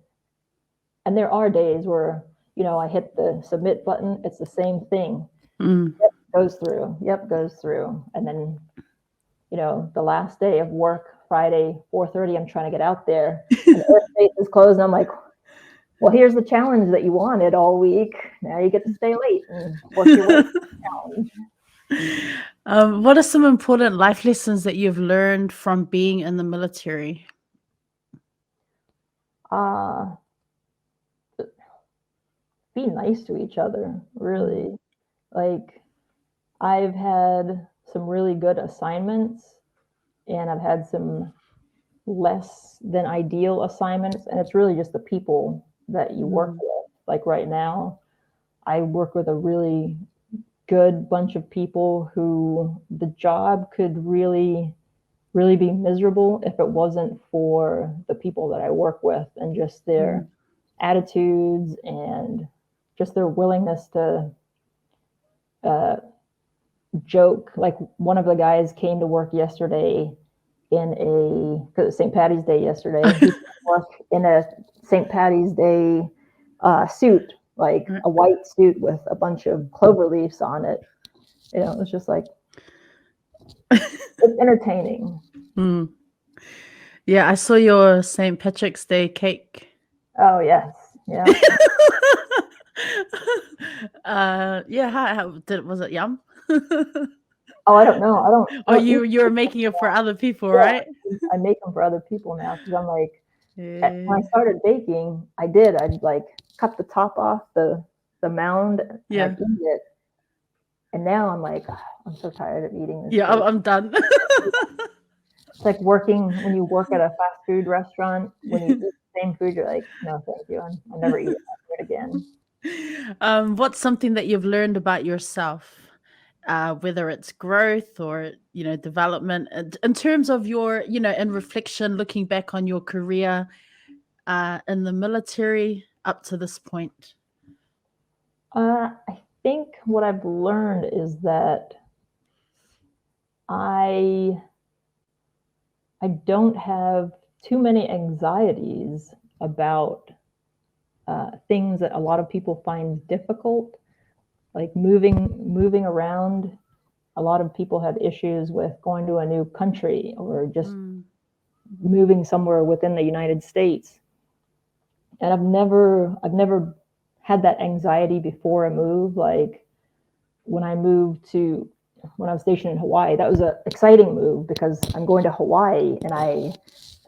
and there are days where I hit the submit button. It's the same thing. Mm. Yep, goes through. Yep, goes through. And then, the last day of work, Friday, 4:30, I'm trying to get out there, and the airspace is closed. And I'm like, well, here's the challenge that you wanted all week. Now you get to stay late and work your way to the challenge. What are some important life lessons that you've learned from being in the military? Uh, be nice to each other, Mm, really. Like, I've had some really good assignments, and I've had some less than ideal assignments, and it's really just the people that you work mm, with. Like right now, I work with a really good bunch of people who the job could really be miserable if it wasn't for the people that I work with and just their attitudes and just their willingness to joke. Like one of the guys came to work yesterday because it was St. Patty's Day yesterday. He work in a St. Patty's Day suit, like a white suit with a bunch of clover leaves on it. You know, it's just like it's entertaining. Yeah, I saw your St. Patrick's Day cake. Oh yes, yeah. Yeah, how was it yum? Oh, I don't know. I don't. Oh, you were making it for other people, right? I make them for other people now because I'm like, Yeah. when I started baking, I'd like cut the top off the mound and I'd eat it. And now I'm like, I'm so tired of eating this. Yeah, I'm done. It's like when you work at a fast food restaurant, when you eat the same food, you're like, no, thank you. I'll never eat that food again. What's something that you've learned about yourself, whether it's growth or, development in terms of your, in reflection, looking back on your career in the military up to this point? I think what I've learned is that I don't have too many anxieties about things that a lot of people find difficult, like moving around. A lot of people have issues with going to a new country or just moving somewhere within the United States. And I've never had that anxiety before a move. Like when I was stationed in Hawaii, that was an exciting move because I'm going to Hawaii and I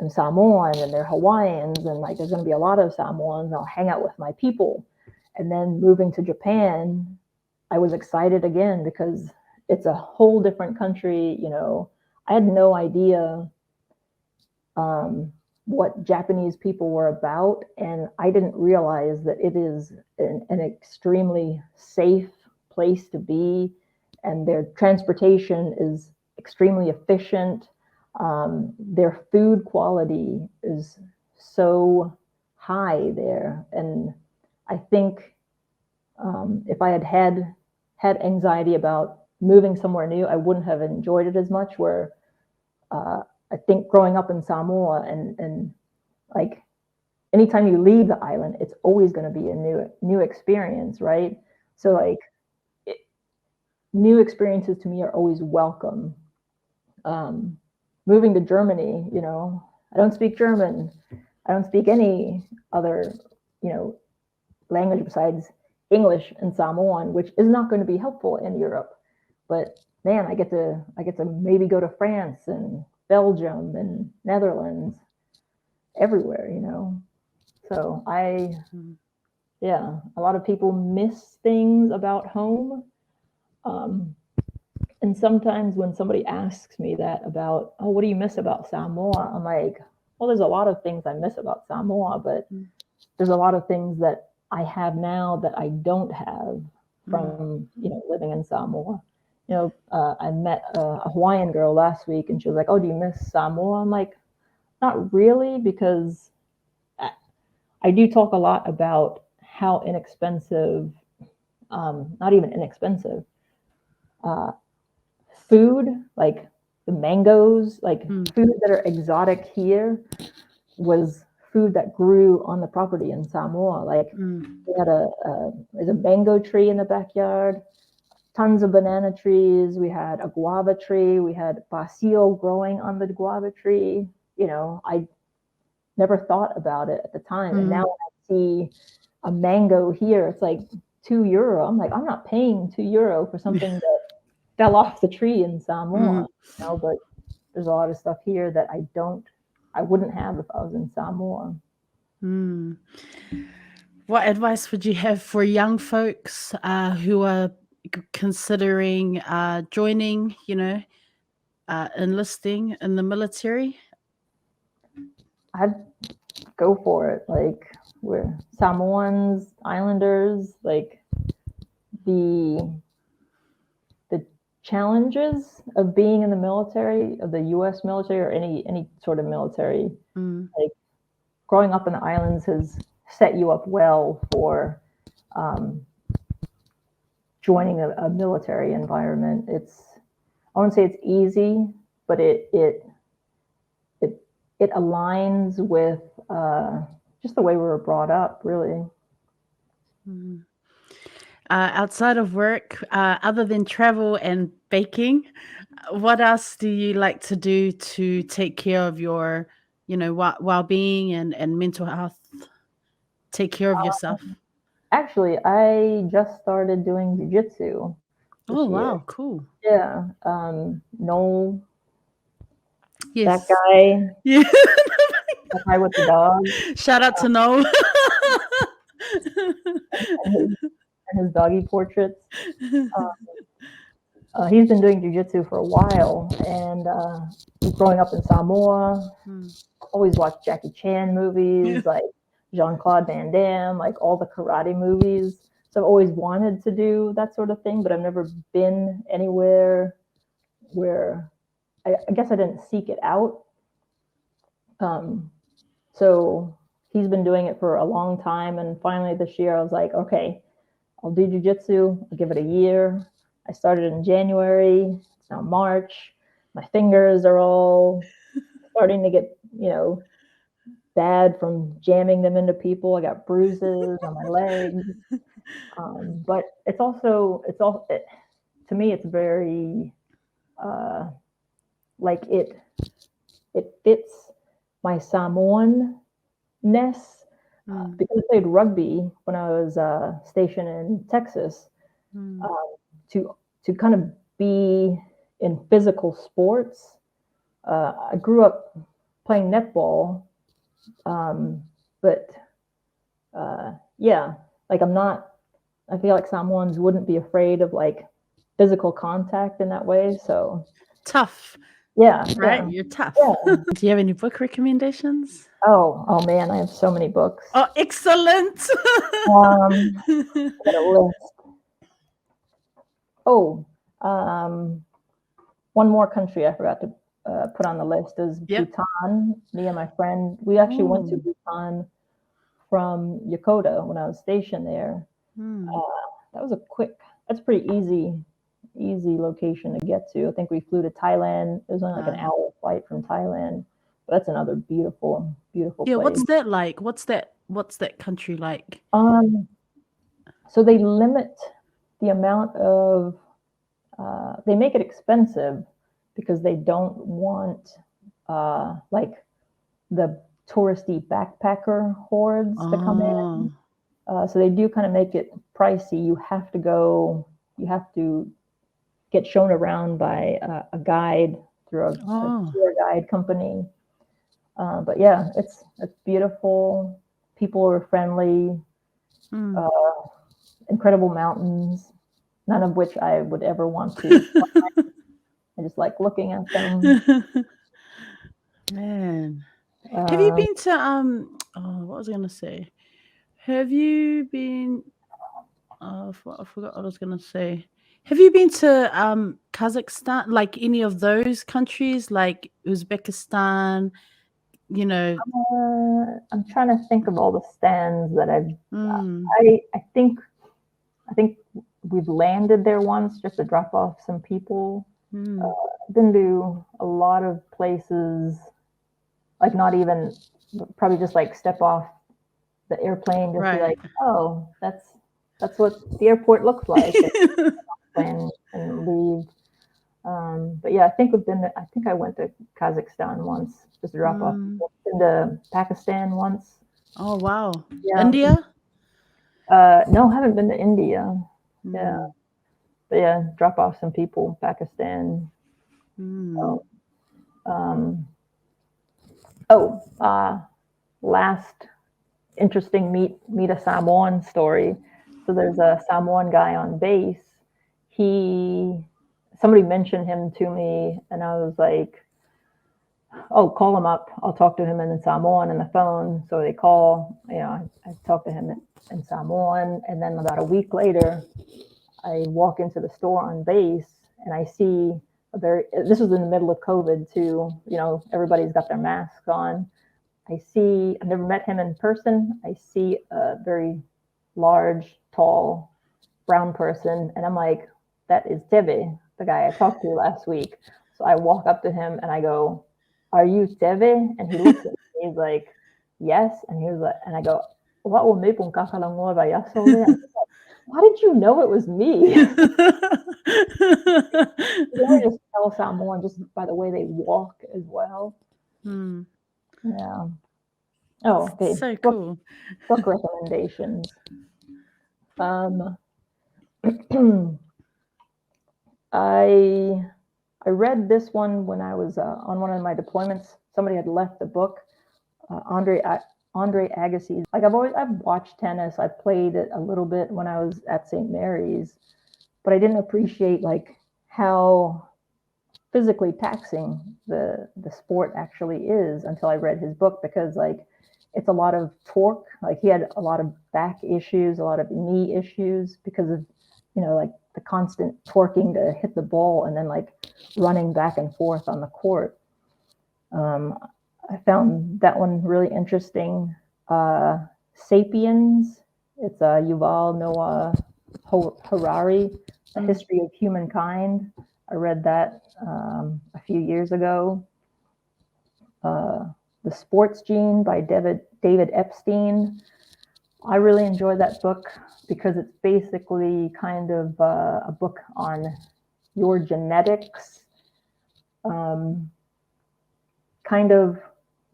am Samoan and they're Hawaiians and like there's going to be a lot of Samoans and I'll hang out with my people. And then moving to Japan, I was excited again because it's a whole different country. You know, I had no idea what Japanese people were about, and I didn't realize that it is an extremely safe place to be, and their transportation is extremely efficient. Their food quality is so high there, and I think if I had anxiety about moving somewhere new, I wouldn't have enjoyed it as much. Where I think growing up in Samoa and like anytime you leave the island, it's always going to be a new experience, right? So like new experiences to me are always welcome. Moving to Germany, you know, I don't speak German. I don't speak any other, language besides English and Samoan, which is not going to be helpful in Europe. But man, I get to maybe go to France and Belgium and Netherlands, everywhere, you know. So a lot of people miss things about home. And sometimes when somebody asks me that about, oh, what do you miss about Samoa? I'm like, well, there's a lot of things I miss about Samoa, but there's a lot of things that I have now that I don't have from, living in Samoa. I met a Hawaiian girl last week and she was like, oh, do you miss Samoa? I'm like, not really, because I do talk a lot about how inexpensive, not even inexpensive, food, like the mangoes, like food that are exotic here was food that grew on the property in Samoa. Like we had there's a mango tree in the backyard, tons of banana trees. We had a guava tree. We had basil growing on the guava tree. You know, I never thought about it at the time. And now when I see a mango here, it's like €2. I'm like, I'm not paying €2 for something that fell off the tree in Samoa, but there's a lot of stuff here that I wouldn't have if I was in Samoa. What advice would you have for young folks who are considering joining, enlisting in the military? I'd go for it. Like, we're Samoans, Islanders, like the challenges of being in the military, of the U.S. military or any sort of military. Like growing up in the islands has set you up well for joining a military environment. I wouldn't say it's easy, but it aligns with just the way we were brought up, really. Outside of work, other than travel and baking, what else do you like to do to take care of your, well-being and mental health? Take care of yourself. Actually, I just started doing jiu-jitsu this Oh, year. wow, cool. Yeah, Noel, Yes. that guy, Yeah. that guy with the dog, Shout out to Noel. and his doggy portraits. He's been doing jiu-jitsu for a while, and growing up in Samoa, always watched Jackie Chan movies, like Jean-Claude Van Damme, like all the karate movies. So I've always wanted to do that sort of thing, but I've never been anywhere where I guess I didn't seek it out. So he's been doing it for a long time, and finally this year I was like, okay, I'll do jiu-jitsu. I'll give it a year. I started in January. It's now March. My fingers are all starting to get, bad from jamming them into people. I got bruises on my legs. But to me, it's very, like it fits my Samoan-ness. Because I played rugby when I was stationed in Texas, to kind of be in physical sports. I grew up playing netball, but yeah, like I feel like Samoans wouldn't be afraid of like physical contact in that way. So Tough. yeah, Right? yeah. You're tough. Yeah. Do you have any book recommendations? Oh man, I have so many books. Oh, excellent. I got a list. Oh, one more country I forgot to put on the list is Bhutan. Me and my friend, we actually went to Bhutan from Yokota when I was stationed there. That's pretty easy location to get to. I think we flew to Thailand. It was only like an hour flight from Thailand. But that's another beautiful place. What's that like? What's that country like? So they limit the amount of they make it expensive because they don't want like the touristy backpacker hordes to come in. So they do kind of make it pricey. You have to get shown around by a guide through a tour guide company. But yeah, it's beautiful. People are friendly. Incredible mountains, none of which I would ever want to. I just like looking at them. Man, have you been to what was I gonna say? Have you been? I forgot what I was gonna say. Have you been to Kazakhstan? Like any of those countries, like Uzbekistan? I'm trying to think of all the stands that I've. I think we've landed there once just to drop off some people. I've been to a lot of places, like not even, probably just like step off the airplane, just be like, oh, that's what the airport looks like, and leave. But yeah, I think I went to Kazakhstan once, just to drop off. Been to Pakistan once. Oh wow! Yeah. India? No, I haven't been to India. Yeah. But yeah, drop off some people in Pakistan. Last interesting meet a Samoan story. So there's a Samoan guy on base. Somebody mentioned him to me, and I was like, oh, call him up. I'll talk to him in Samoan on the phone. So they call, I talk to him in Samoan, and then about a week later, I walk into the store on base, and I see this was in the middle of COVID too, everybody's got their masks on. I've never met him in person. I see a very large, tall, brown person, and I'm like, that is Teve, the guy I talked to last week. So I walk up to him and I go, are you Teve? And he looks at me, he's like, yes. And he was like, and I go, what will me pong kakalangoa ba yasole? How did you know it was me? You just tell Samoan just by the way they walk as well. Yeah. Oh, okay. So cool. Book recommendations. I read this one when I was on one of my deployments. Somebody had left the book. Andre Agassi's. Like I've watched tennis. I played it a little bit when I was at St. Mary's, but I didn't appreciate like how physically taxing the sport actually is until I read his book, because like it's a lot of torque. Like he had a lot of back issues, a lot of knee issues because of like the constant torquing to hit the ball and then like running back and forth on the court. I found that one really interesting. Sapiens, it's Yuval Noah Harari, A History of Humankind. I read that a few years ago. The Sports Gene by David Epstein. I really enjoyed that book because it's basically kind of a book on your genetics, kind of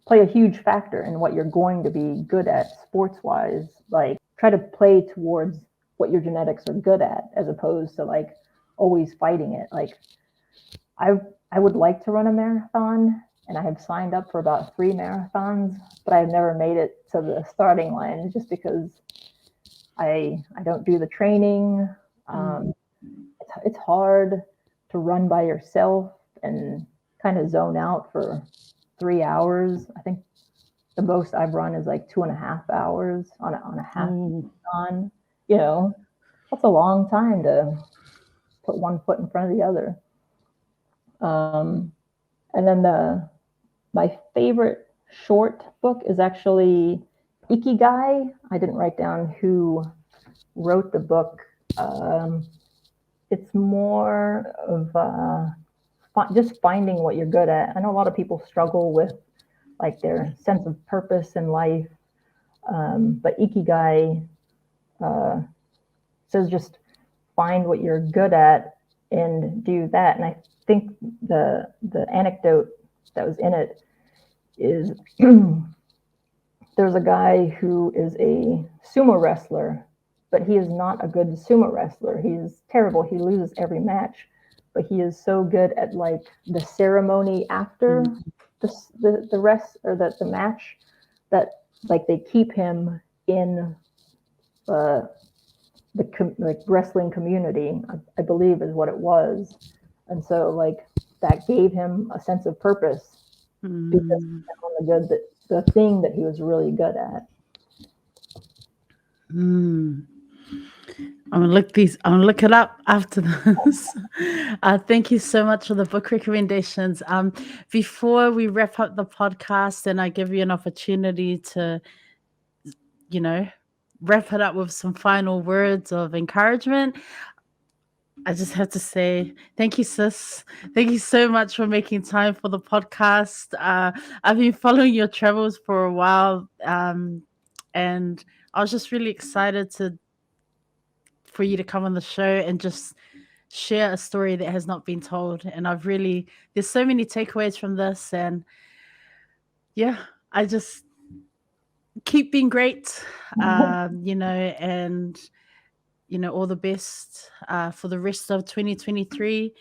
play a huge factor in what you're going to be good at sports-wise. Like try to play towards what your genetics are good at, as opposed to like always fighting it. Like I would like to run a marathon, and I have signed up for about 3 marathons, but I've never made it to the starting line just because I don't do the training. It's hard to run by yourself and kind of zone out for 3 hours. I think the most I've run is like 2.5 hours on a half marathon. That's a long time to put one foot in front of the other. And then my favorite short book is actually Ikigai. I didn't write down who wrote the book. It's more of just finding what you're good at. I know a lot of people struggle with like their sense of purpose in life, but Ikigai says just find what you're good at and do that. And I think the anecdote that was in it is there's a guy who is a sumo wrestler, but he is not a good sumo wrestler. He's terrible. He loses every match, but he is so good at like the ceremony after the rest or the match that like they keep him in the wrestling community, I believe is what it was. And so like that gave him a sense of purpose because he found the thing that he was really good at. I'm gonna look it up after this. Thank you so much for the book recommendations. Before we wrap up the podcast and I give you an opportunity to, wrap it up with some final words of encouragement, I just have to say thank you, sis. Thank you so much for making time for the podcast. I've been following your travels for a while, and I was just really excited for you to come on the show and just share a story that has not been told. And there's so many takeaways from this, and yeah, I just keep being great, and all the best for the rest of 2023.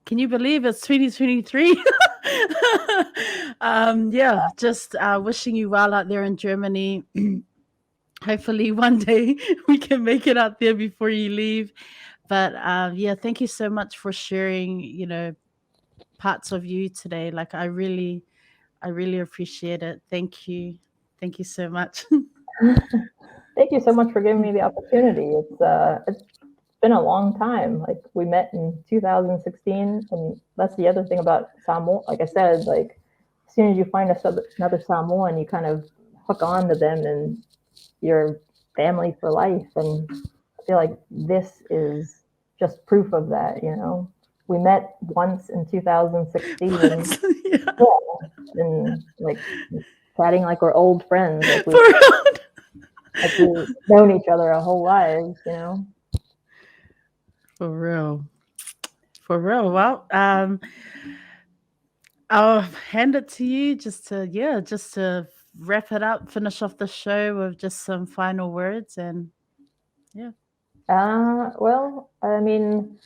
Can you believe it's 2023? Just wishing you well out there in Germany. Hopefully one day we can make it out there before you leave. But thank you so much for sharing, parts of you today. Like I really appreciate it. Thank you. Thank you so much. Thank you so much for giving me the opportunity. been a long time. Like we met in 2016, and that's the other thing about Samoa. Like I said, like as soon as you find another Samoan, you kind of hook on to them, and you're family for life. And I feel like this is just proof of that. You know, we met once in 2016, Yeah. and like chatting like we're old friends, like For real. we've known each other our whole lives. You know. For real. For real. Well, I'll hand it to you just to wrap it up, finish off the show with just some final words and yeah. Well, I mean,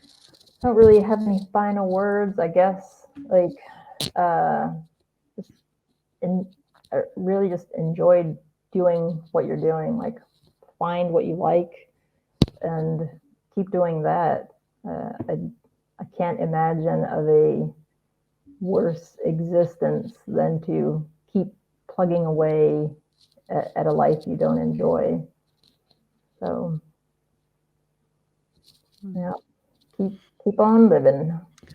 I don't really have any final words, I guess. Like, just I really just enjoyed doing what you're doing. Like, find what you like and keep doing that. I can't imagine of a worse existence than to keep plugging away at a life you don't enjoy. So, yeah, keep on living.